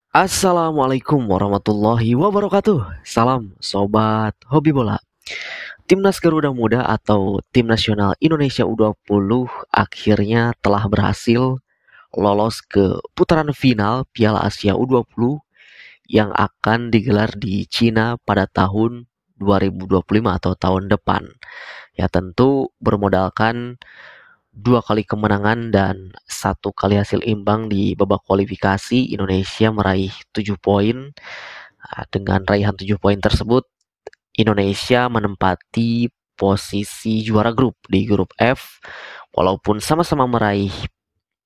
Assalamualaikum warahmatullahi wabarakatuh. Salam sobat hobi bola. Timnas Garuda Muda atau Tim Nasional Indonesia U20 akhirnya telah berhasil lolos ke putaran final Piala Asia U20 yang akan digelar di Cina pada tahun 2025 atau tahun depan. Ya tentu bermodalkan dua kali kemenangan dan satu kali hasil imbang di babak kualifikasi. Indonesia meraih 7 poin. Dengan raihan 7 poin tersebut, Indonesia menempati posisi juara grup di grup F. Walaupun sama-sama meraih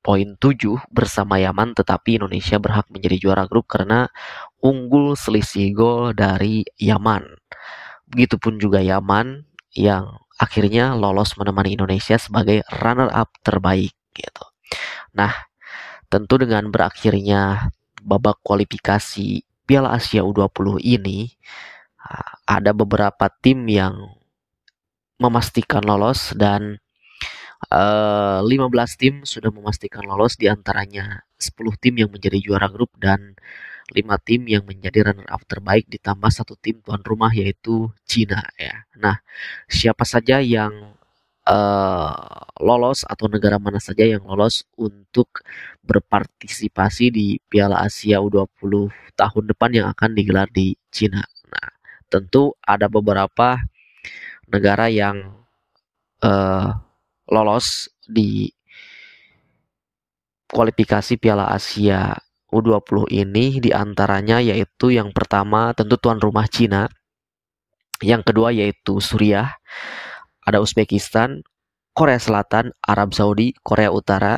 poin 7 bersama Yaman, tetapi Indonesia berhak menjadi juara grup karena unggul selisih gol dari Yaman. Begitupun juga Yaman yang akhirnya lolos menemani Indonesia sebagai runner-up terbaik gitu. Nah, tentu dengan berakhirnya babak kualifikasi Piala Asia U20 ini, ada beberapa tim yang memastikan lolos dan 15 tim sudah memastikan lolos, diantaranya 10 tim yang menjadi juara grup dan 5 tim yang menjadi runner up terbaik ditambah satu tim tuan rumah yaitu Cina ya. Nah, siapa saja yang lolos atau negara mana saja yang lolos untuk berpartisipasi di Piala Asia U20 tahun depan yang akan digelar di Cina. Nah, tentu ada beberapa negara yang eh, lolos di kualifikasi Piala Asia U20 ini, diantaranya yaitu yang pertama tentu tuan rumah Cina, yang kedua yaitu Suriah, ada Uzbekistan, Korea Selatan, Arab Saudi, Korea Utara,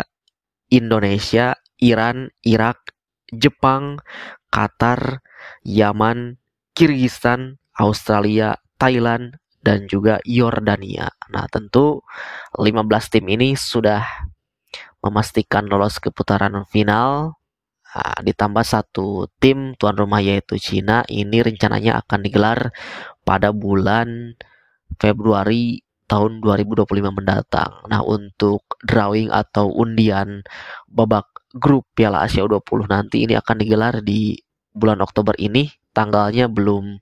Indonesia, Iran, Irak, Jepang, Qatar, Yaman, Kirgistan, Australia, Thailand, dan juga Yordania. Nah, tentu 15 tim ini sudah memastikan lolos ke putaran final. Nah, ditambah satu tim tuan rumah yaitu Cina, ini rencananya akan digelar pada bulan Februari tahun 2025 mendatang. Nah, untuk drawing atau undian babak grup Piala Asia U20 nanti ini akan digelar di bulan Oktober ini. Tanggalnya belum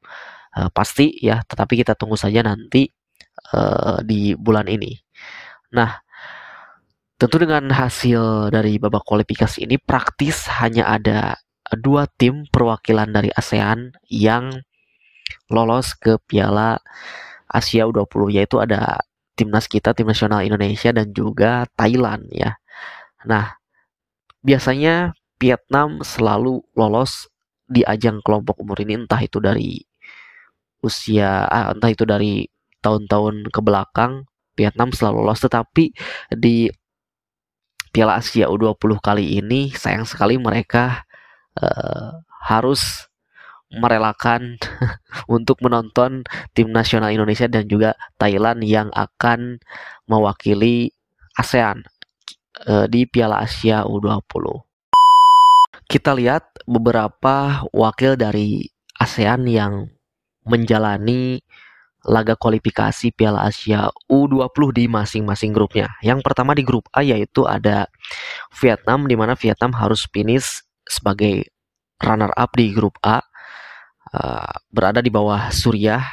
pasti ya, tetapi kita tunggu saja nanti di bulan ini. Nah, tentu dengan hasil dari babak kualifikasi ini praktis hanya ada dua tim perwakilan dari ASEAN yang lolos ke Piala Asia U20, yaitu ada timnas kita, tim nasional Indonesia dan juga Thailand ya. Nah, biasanya Vietnam selalu lolos di ajang kelompok umur ini, entah itu dari entah itu dari tahun-tahun ke belakang Vietnam selalu lolos, tetapi di Piala Asia U20 kali ini sayang sekali mereka harus merelakan untuk menonton tim nasional Indonesia dan juga Thailand yang akan mewakili ASEAN di Piala Asia U20. Kita lihat beberapa wakil dari ASEAN yang menjalani laga kualifikasi Piala Asia U20 di masing-masing grupnya. Yang pertama di grup A yaitu ada Vietnam, di mana Vietnam harus finish sebagai runner up di grup A, berada di bawah Suriah,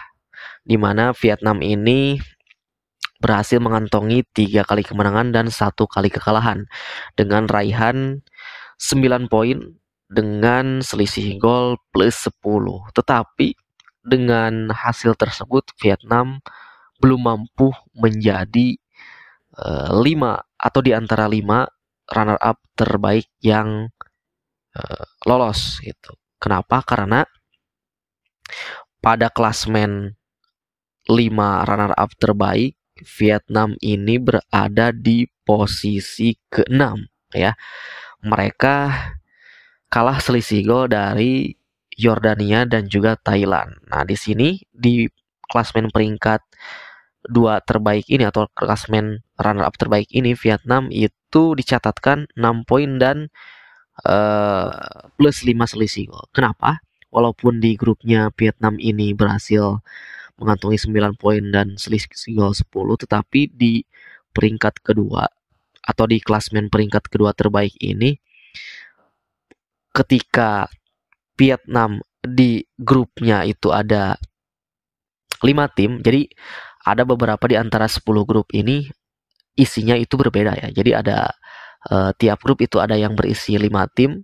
di mana Vietnam ini berhasil mengantongi 3 kali kemenangan dan 1 kali kekalahan dengan raihan 9 poin dengan selisih gol plus 10. Tetapi dengan hasil tersebut Vietnam belum mampu menjadi 5 atau di antara 5 runner up terbaik yang lolos gitu. Kenapa? Karena pada klasmen 5 runner up terbaik Vietnam ini berada di posisi ke-6 ya. Mereka kalah selisih gol dari Yordania dan juga Thailand. Nah, di sini di klasmen peringkat 2 terbaik ini atau klasmen runner up terbaik ini Vietnam itu dicatatkan 6 poin dan plus 5 selisih gol. Kenapa? Walaupun di grupnya Vietnam ini berhasil mengantongi 9 poin dan selisih gol 10, tetapi di peringkat kedua atau di klasmen peringkat kedua terbaik ini, ketika Vietnam di grupnya itu ada 5 tim. Jadi ada beberapa di antara 10 grup ini isinya itu berbeda ya. Jadi ada tiap grup itu ada yang berisi 5 tim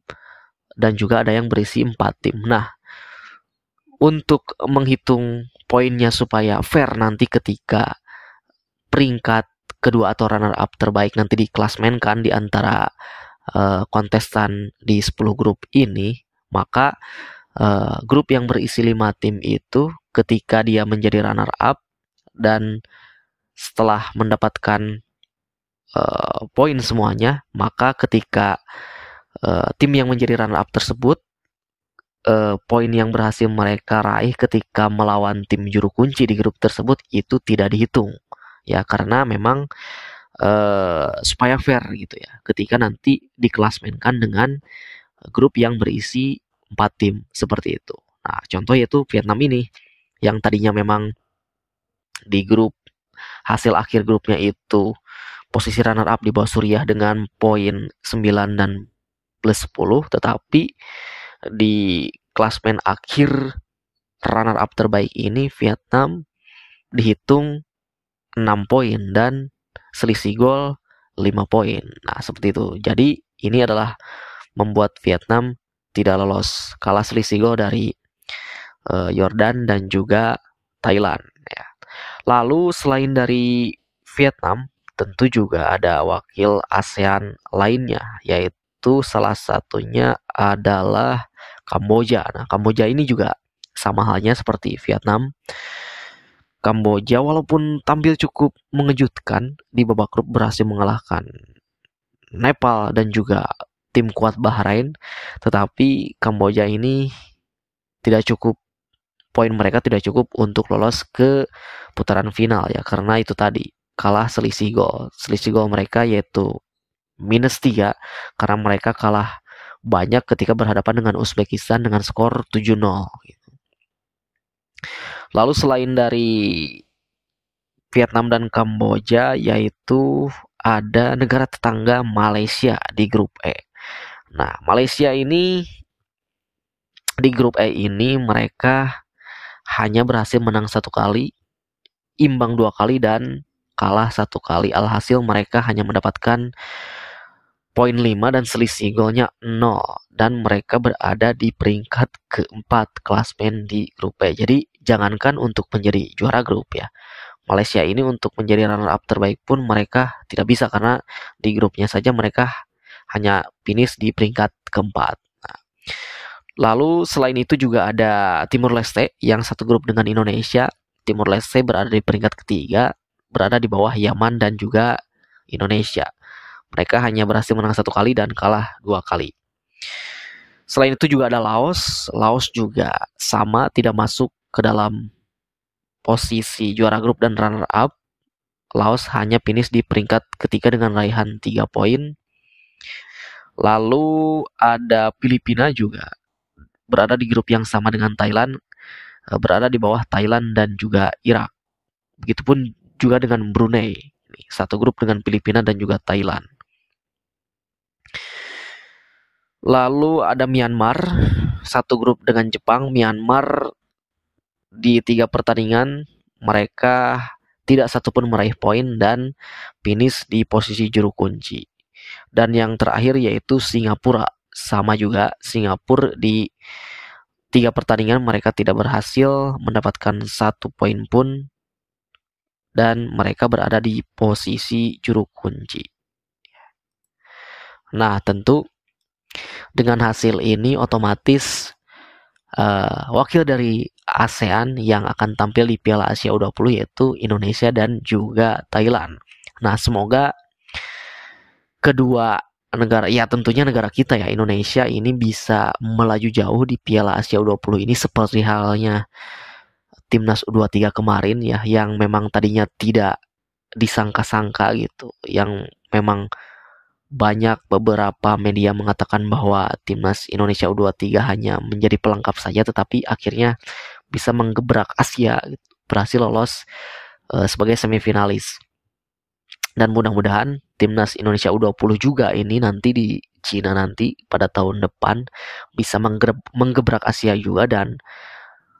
dan juga ada yang berisi 4 tim. Nah, untuk menghitung poinnya supaya fair nanti ketika peringkat kedua atau runner up terbaik nanti diklasmenkan di antara kontestan di 10 grup ini, maka grup yang berisi 5 tim itu ketika dia menjadi runner up dan setelah mendapatkan poin semuanya, maka ketika tim yang menjadi runner up tersebut poin yang berhasil mereka raih ketika melawan tim juru kunci di grup tersebut itu tidak dihitung ya, karena memang supaya fair gitu ya ketika nanti diklasmenkan dengan grup yang berisi 4 tim seperti itu. Nah, contoh yaitu Vietnam ini yang tadinya memang di grup hasil akhir grupnya itu posisi runner up di bawah Suriah dengan poin 9 dan plus 10, tetapi di klasmen akhir runner up terbaik ini Vietnam dihitung 6 poin dan selisih gol 5 poin. Nah, seperti itu. Jadi ini adalah membuat Vietnam tidak lolos, kalah selisih gol dari Yordan dan juga Thailand ya. Lalu selain dari Vietnam, tentu juga ada wakil ASEAN lainnya, yaitu salah satunya adalah Kamboja. Nah, Kamboja ini juga sama halnya seperti Vietnam. Kamboja walaupun tampil cukup mengejutkan di babak grup berhasil mengalahkan Nepal dan juga tim kuat Bahrain, tetapi Kamboja ini tidak cukup, poin mereka tidak cukup untuk lolos ke putaran final ya, karena itu tadi kalah selisih gol. Selisih gol mereka yaitu -3 karena mereka kalah banyak ketika berhadapan dengan Uzbekistan dengan skor 7-0 gitu. Lalu selain dari Vietnam dan Kamboja, yaitu ada negara tetangga Malaysia di grup E. Nah, Malaysia ini di grup E ini mereka hanya berhasil menang 1 kali, imbang 2 kali dan kalah 1 kali. Alhasil mereka hanya mendapatkan poin 5 dan selisih golnya 0, dan mereka berada di peringkat keempat klasmen di grup E. Jadi jangankan untuk menjadi juara grup ya, Malaysia ini untuk menjadi runner up terbaik pun mereka tidak bisa, karena di grupnya saja mereka hanya finish di peringkat keempat. Nah, lalu selain itu juga ada Timur Leste yang satu grup dengan Indonesia. Timur Leste berada di peringkat ketiga, berada di bawah Yaman dan juga Indonesia. Mereka hanya berhasil menang 1 kali dan kalah 2 kali. Selain itu juga ada Laos. Laos juga sama, tidak masuk ke dalam posisi juara grup dan runner up. Laos hanya finish di peringkat ketiga dengan raihan 3 poin. Lalu ada Filipina juga berada di grup yang sama dengan Thailand, berada di bawah Thailand dan juga Irak. Begitupun juga dengan Brunei, satu grup dengan Filipina dan juga Thailand. Lalu ada Myanmar, satu grup dengan Jepang. Myanmar di 3 pertandingan mereka tidak satupun meraih poin dan finish di posisi juru kunci. Dan yang terakhir yaitu Singapura, sama juga Singapura di 3 pertandingan mereka tidak berhasil mendapatkan 1 poin pun dan mereka berada di posisi juru kunci. Nah, tentu dengan hasil ini otomatis wakil dari ASEAN yang akan tampil di Piala Asia U20 yaitu Indonesia dan juga Thailand. Nah, semoga kedua negara, ya tentunya negara kita ya, Indonesia ini bisa melaju jauh di Piala Asia U20 ini seperti halnya Timnas U23 kemarin ya, yang memang tadinya tidak disangka-sangka gitu, yang memang banyak beberapa media mengatakan bahwa Timnas Indonesia U23 hanya menjadi pelengkap saja, tetapi akhirnya bisa menggebrak Asia gitu, berhasil lolos sebagai semifinalis. Dan mudah-mudahan timnas Indonesia U20 juga ini nanti di Cina nanti pada tahun depan bisa menggebrak Asia juga, dan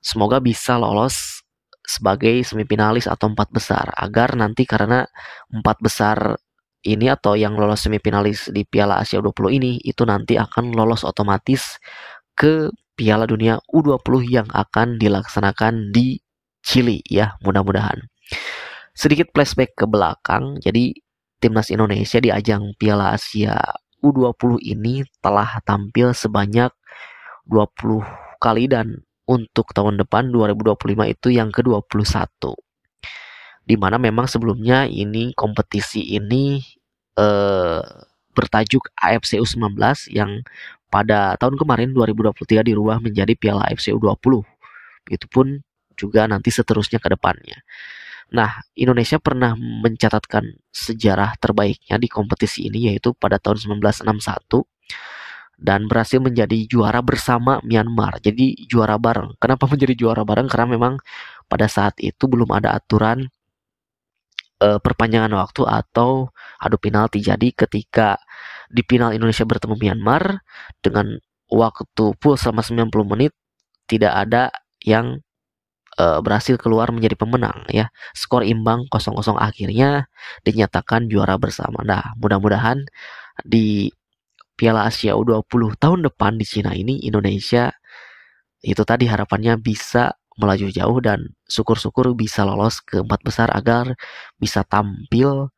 semoga bisa lolos sebagai semifinalis atau empat besar, agar nanti karena empat besar ini atau yang lolos semifinalis di Piala Asia U20 ini itu nanti akan lolos otomatis ke Piala Dunia U20 yang akan dilaksanakan di Chili ya, mudah-mudahan. Sedikit flashback ke belakang, jadi timnas Indonesia di ajang Piala Asia U20 ini telah tampil sebanyak 20 kali, dan untuk tahun depan 2025 itu yang ke-21. Dimana memang sebelumnya ini kompetisi ini bertajuk AFC U19 yang pada tahun kemarin 2023 dirubah menjadi Piala AFC U20. Begitupun juga nanti seterusnya ke depannya. Nah, Indonesia pernah mencatatkan sejarah terbaiknya di kompetisi ini, yaitu pada tahun 1961 dan berhasil menjadi juara bersama Myanmar. Jadi juara bareng. Kenapa menjadi juara bareng? Karena memang pada saat itu belum ada aturan perpanjangan waktu atau adu penalti. Jadi ketika di final Indonesia bertemu Myanmar dengan waktu full sama 90 menit, tidak ada yang berhasil keluar menjadi pemenang ya. Skor imbang 0-0 akhirnya dinyatakan juara bersama. Nah, mudah-mudahan di Piala Asia U20 tahun depan di Cina ini Indonesia itu tadi harapannya bisa melaju jauh dan syukur-syukur bisa lolos ke empat besar agar bisa tampil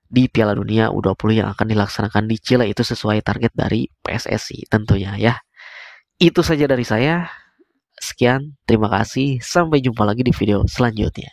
di Piala Dunia U20 yang akan dilaksanakan di Chile, itu sesuai target dari PSSI tentunya ya. Itu saja dari saya. Sekian, terima kasih. Sampai jumpa lagi di video selanjutnya.